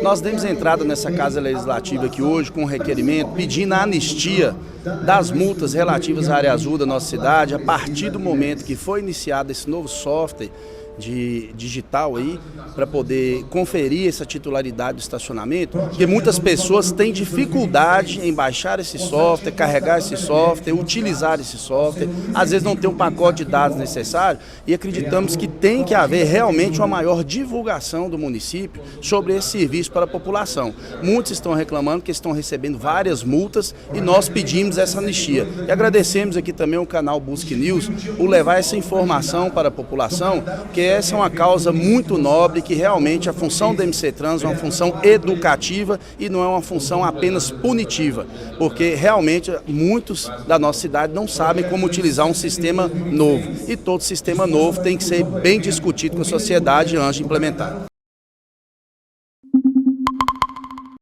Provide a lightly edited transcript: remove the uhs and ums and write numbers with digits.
Nós demos entrada nessa Casa Legislativa aqui hoje com um requerimento pedindo a anistia das multas relativas à área azul da nossa cidade a partir do momento que foi iniciado esse novo software digital aí, para poder conferir essa titularidade do estacionamento, porque muitas pessoas têm dificuldade em baixar esse software, carregar esse software, utilizar esse software, às vezes não tem um pacote de dados necessário, e acreditamos que tem que haver realmente uma maior divulgação do município sobre esse serviço para a população. Muitos estão reclamando que estão recebendo várias multas e nós pedimos essa anistia. E agradecemos aqui também o canal Busque News por levar essa informação para a população, que essa é uma causa muito nobre, que realmente a função do MC Trans é uma função educativa e não é uma função apenas punitiva, porque realmente muitos da nossa cidade não sabem como utilizar um sistema novo, e todo sistema novo tem que ser bem discutido com a sociedade antes de implementar.